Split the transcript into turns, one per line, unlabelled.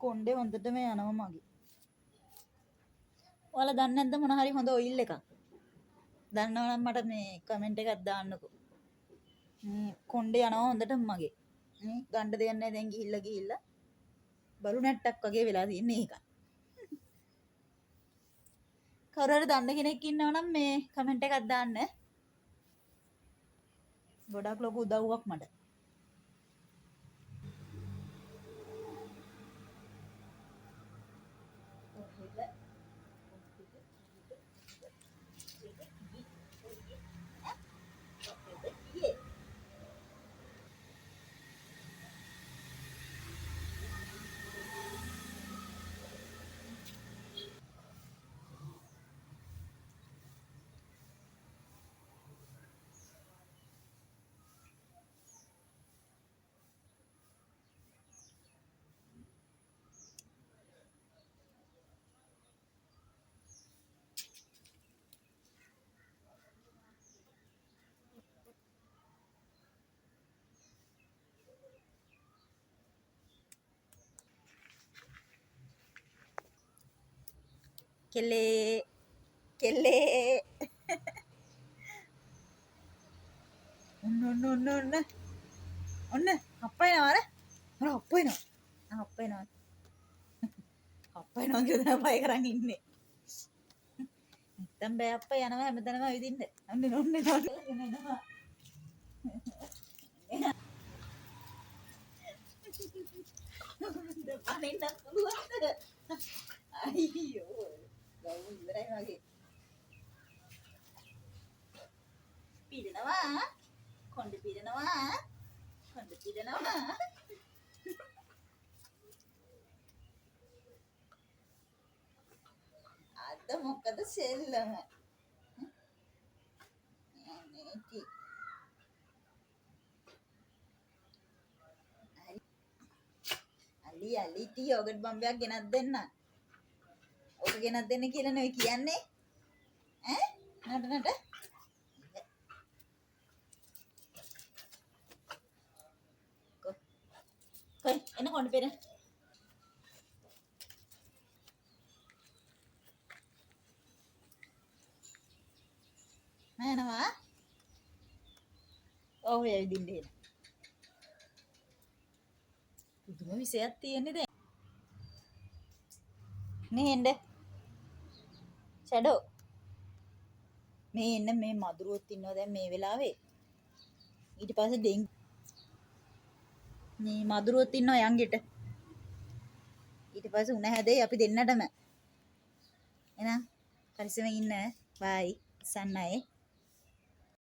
කොණ්ඩේ හොඳටම යනවා මගේ. ඔයාලා දන්නේ නැද්ද මොන හරි හොඳ ඔයිල් එකක්? දන්නවනම් මට මේ කමෙන්ට් එකක් දාන්නකෝ. කොණ්ඩේ යනවා හොඳටම මගේ. ගන්න දෙයක් නැහැ දැන් ගිහිල්ලා බලු නැට්ටක් වගේ වෙලා තින්නේ ඒක. කවුරු හරි දන්න කෙනෙක් ඉන්නවනම් මේ කමෙන්ට් එකක් දාන්න. ගොඩක් ලොකු උදව්වක් මට. කෙල්ලේ ඔන්න අප්පයිනවා අර අප්පයිනවා කියලා පය කරන් ඉන්නේ. නැත්තම් බෑ අප්පා යනවා හැමතැනම ඇවිදින්න. ඔන්න එනවා. පනින්නත් පුළුවන්ද? අයියෝ. ගව් ඉවරයි වගේ. පීඩනවා. කොණ්ඩේ පීඩනවා. අද මොකද සෙල්ලම? අලි ටී යෝගට් බම්බයක් ගෙනත් දෙන්න. ඔක ගෙනත් දෙන්න කියලා නෙවෙයි කියන්නේ. නට. කොයි එන කොණ්ඩේ පෙර. නෑනවා. ඔව් ඇවිදින්න එන. පුදුම විශයක් තියෙන්නේ දැන්. නේ එන්න. ෂැඩෝ. මේ එන්න මේ මදුරුවොත් ඉන්නවා දැන් මේ වෙලාවේ. ඊට පස්සේ මේ මදුරුවොත් ඉන්නවා යංගෙට. ඊට පස්සේ උණ හැදෙයි අපි දෙන්නටම. එහෙනම් පරිස්සමෙන් ඉන්න. බයි. සන්නයි.